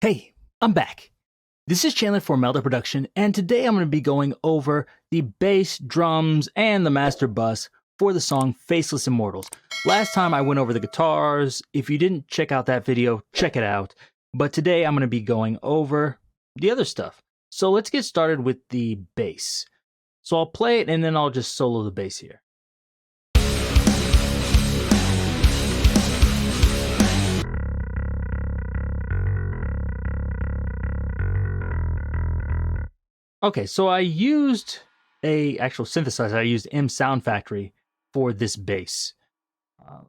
Hey, I'm back. This is Chandler for Melda Production, and today I'm going to be going over the bass, drums, and the master bus for the song Faceless Immortals. Last time I went over the guitars. If you didn't check out that video, check it out. But today I'm going to be going over the other stuff. So let's get started with the bass. So I'll play it and then I'll just solo the bass here. Okay, so I used a actual synthesizer. I used MSoundfactory for this bass.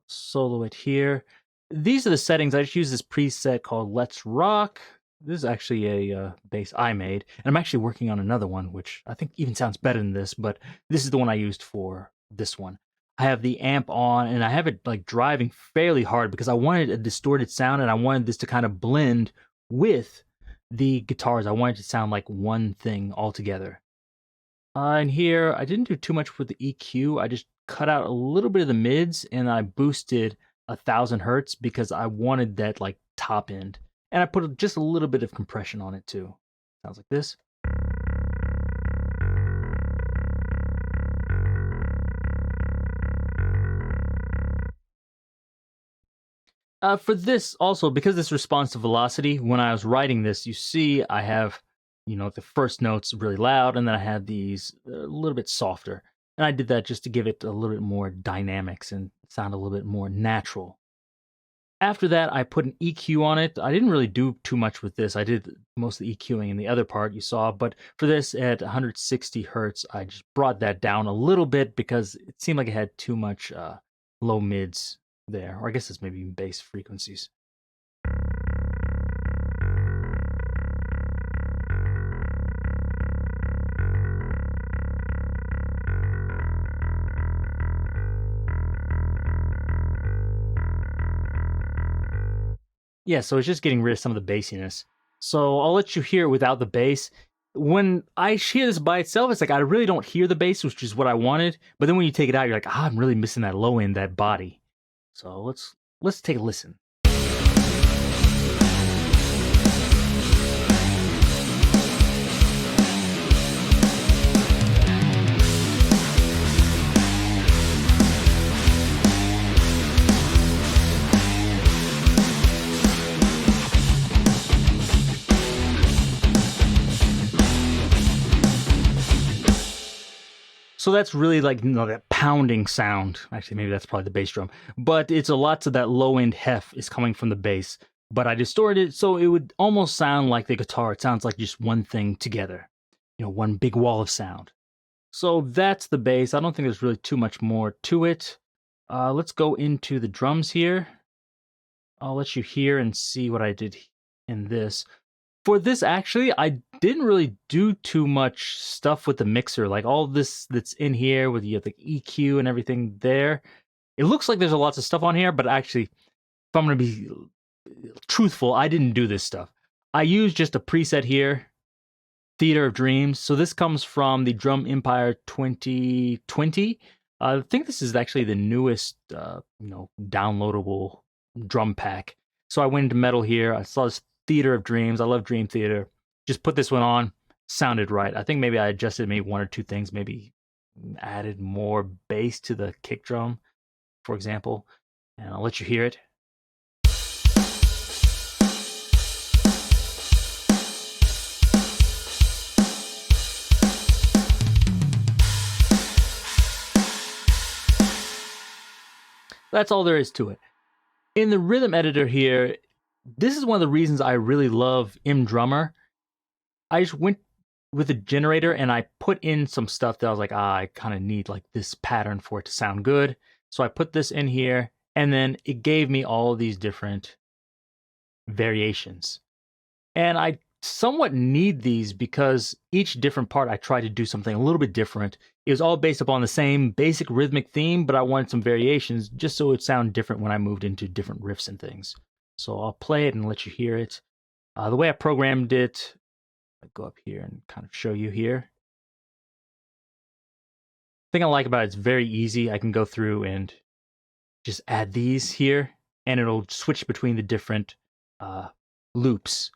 Solo it here. These are the settings. I just use this preset called Let's Rock. This is actually a bass I made, and I'm actually working on another one, which I think even sounds better than this, but this is the one I used for this one. I have the amp on, and I have it like driving fairly hard because I wanted a distorted sound, and I wanted this to kind of blend with the guitars. I wanted it to sound like one thing altogether. And here, I didn't do too much with the EQ. I just cut out a little bit of the mids and I boosted 1,000 hertz because I wanted that like top end. And I put just a little bit of compression on it too. Sounds like this. For this also, because this responds to velocity, when I was writing this, you see I have, the first notes really loud, and then I have these a little bit softer. And I did that just to give it a little bit more dynamics and sound a little bit more natural. After that, I put an EQ on it. I didn't really do too much with this. I did most of the EQing in the other part you saw, but for this at 160 hertz, I just brought that down a little bit because it seemed like it had too much low mids there, or I guess it's maybe even bass frequencies. Yeah, so it's just getting rid of some of the bassiness. So I'll let you hear it without the bass. When I hear this by itself, it's like I really don't hear the bass, which is what I wanted. But then when you take it out, you're like, I'm really missing that low end, that body. So let's take a listen. So that's really like that pounding sound. Actually, maybe that's probably the bass drum. But it's a lot of that low end hef is coming from the bass. But I distorted it so it would almost sound like the guitar. It sounds like just one thing together. One big wall of sound. So that's the bass. I don't think there's really too much more to it. Let's go into the drums here. I'll let you hear and see what I did in this. For this, actually, I didn't really do too much stuff with the mixer. Like all this that's in here with the EQ and everything there. It looks like there's a lots of stuff on here, but actually, if I'm going to be truthful, I didn't do this stuff. I used just a preset here, Theater of Dreams. So this comes from the Drum Empire 2020. I think this is actually the newest, downloadable drum pack. So I went into metal here. I saw this Theater of Dreams. I love Dream Theater. Just put this one on. Sounded right. I think maybe I adjusted maybe one or two things. Maybe added more bass to the kick drum, for example. And I'll let you hear it. That's all there is to it. In the rhythm editor here, this is one of the reasons I really love MDrummer. I just went with a generator and I put in some stuff that I was like, I kind of need like this pattern for it to sound good. So I put this in here and then it gave me all of these different variations. And I somewhat need these because each different part I tried to do something a little bit different. It was all based upon the same basic rhythmic theme, but I wanted some variations just so it would sound different when I moved into different riffs and things. So I'll play it and let you hear it. The way I programmed it, I'll go up here and kind of show you here. The thing I like about it, it's very easy. I can go through and just add these here, and it'll switch between the different loops.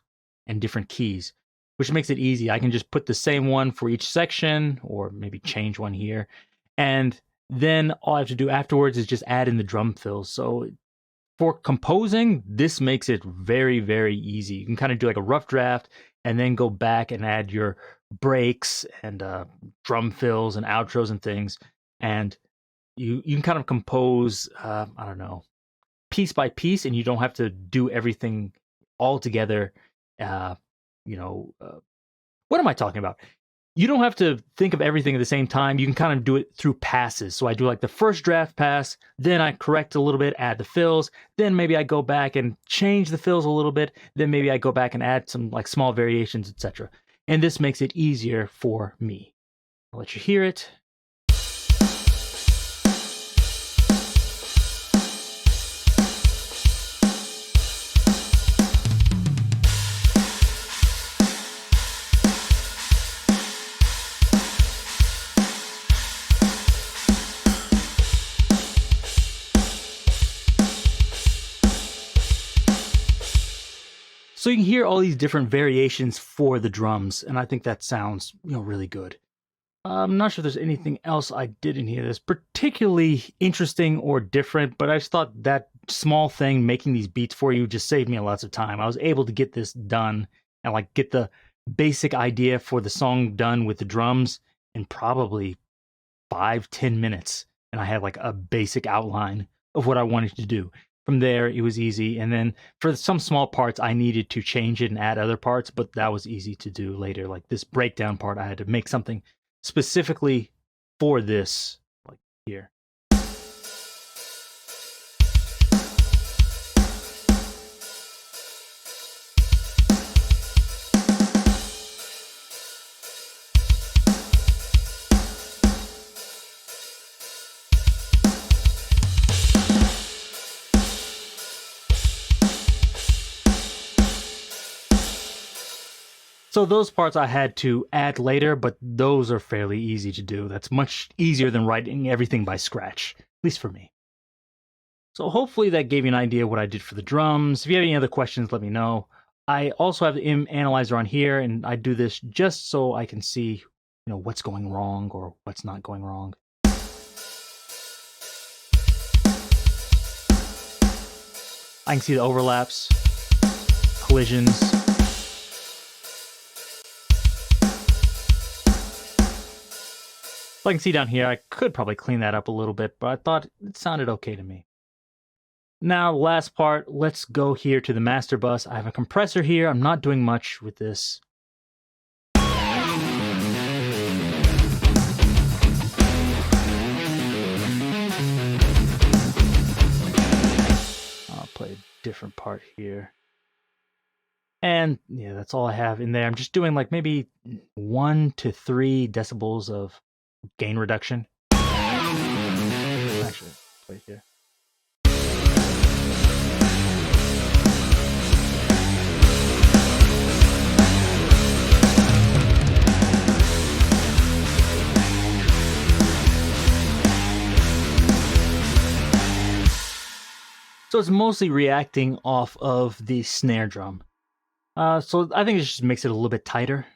and different keys, which makes it easy. I can just put the same one for each section, or maybe change one here. And then all I have to do afterwards is just add in the drum fills. So for composing, this makes it very, very easy. You can kind of do like a rough draft and then go back and add your breaks and drum fills and outros and things. And you can kind of compose, I don't know, piece by piece, and you don't have to do everything all together. What am I talking about? You don't have to think of everything at the same time. You can kind of do it through passes. So I do like the first draft pass, then I correct a little bit, add the fills, then maybe I go back and change the fills a little bit, then maybe I go back and add some like small variations, etc. And this makes it easier for me. I'll let you hear it. So you can hear all these different variations for the drums, and I think that sounds, really good. I'm not sure there's anything else I did in here that's particularly interesting or different, but I just thought that small thing, making these beats for you, just saved me lots of time. I was able to get this done and like get the basic idea for the song done with the drums in probably 5-10 minutes, and I had like a basic outline of what I wanted to do. From there, it was easy, and then for some small parts, I needed to change it and add other parts, but that was easy to do later. Like this breakdown part, I had to make something specifically for this, like here. So those parts I had to add later, but those are fairly easy to do. That's much easier than writing everything by scratch, at least for me. So hopefully that gave you an idea what I did for the drums. If you have any other questions, let me know. I also have the analyzer on here, and I do this just so I can see, what's going wrong or what's not going wrong. I can see the overlaps, collisions. So I can see down here, I could probably clean that up a little bit, but I thought it sounded okay to me. Now, last part, let's go here to the master bus. I have a compressor here. I'm not doing much with this. I'll play a different part here. And yeah, that's all I have in there. I'm just doing like maybe 1 to 3 decibels of gain reduction. Actually, play here. So it's mostly reacting off of the snare drum. So I think it just makes it a little bit tighter.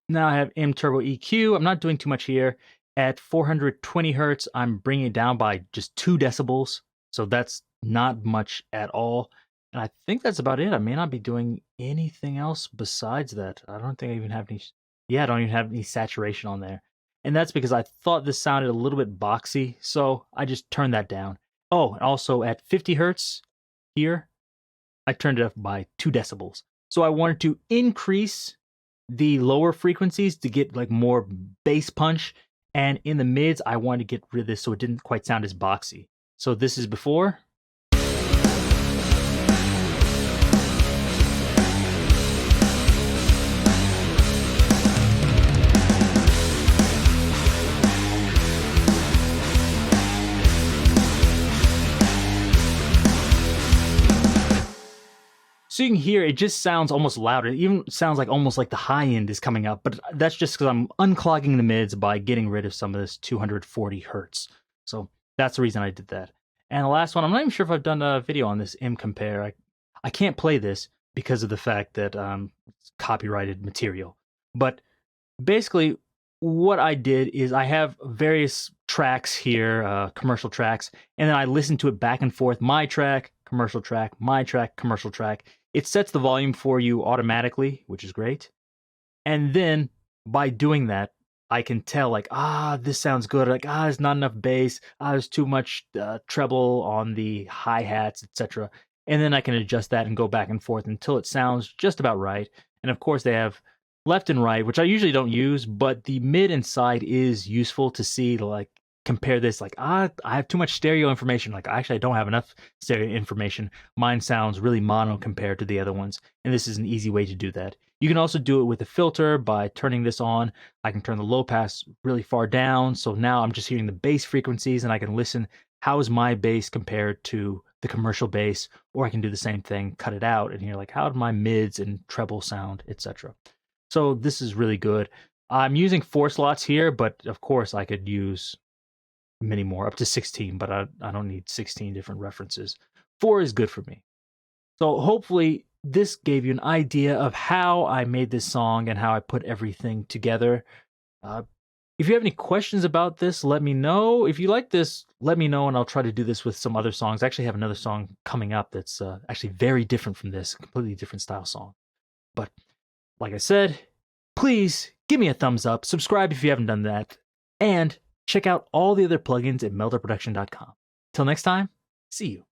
Now I have M Turbo EQ. I'm not doing too much here. At 420 hertz, I'm bringing it down by just 2 decibels. So that's not much at all. And I think that's about it. I may not be doing anything else besides that. I don't think I even have any... Yeah, I don't even have any saturation on there. And that's because I thought this sounded a little bit boxy, so I just turned that down. Oh, and also at 50 hertz here, I turned it up by 2 decibels. So I wanted to increase the lower frequencies to get like more bass punch, and in the mids I wanted to get rid of this so it didn't quite sound as boxy. So this is before. So you can hear it just sounds almost louder. It even sounds like almost like the high end is coming up, but that's just because I'm unclogging the mids by getting rid of some of this 240 hertz. So that's the reason I did that. And the last one, I'm not even sure if I've done a video on this M compare. I can't play this, because of the fact that it's copyrighted material. But basically, what I did is I have various tracks here, commercial tracks, and then I listen to it back and forth. My track, commercial track, my track, commercial track. It sets the volume for you automatically, which is great. And then by doing that, I can tell like, this sounds good. Like, there's not enough bass. There's too much treble on the hi-hats, etc. And then I can adjust that and go back and forth until it sounds just about right. And of course, they have left and right, which I usually don't use, but the mid and side is useful to see, to like compare this. Like, I have too much stereo information. Like, actually, I don't have enough stereo information. Mine sounds really mono compared to the other ones. And this is an easy way to do that. You can also do it with a filter by turning this on. I can turn the low pass really far down. So now I'm just hearing the bass frequencies and I can listen. How is my bass compared to the commercial bass? Or I can do the same thing, cut it out and hear like, how do my mids and treble sound, etc. So this is really good. I'm using 4 slots here, but of course I could use many more, up to 16, but I don't need 16 different references. 4 is good for me. So hopefully this gave you an idea of how I made this song and how I put everything together. If you have any questions about this, let me know. If you like this, let me know, and I'll try to do this with some other songs. I actually have another song coming up that's actually very different from this, completely different style song. But like I said, please give me a thumbs up, subscribe if you haven't done that, and check out all the other plugins at meldaproduction.com. Till next time, see you.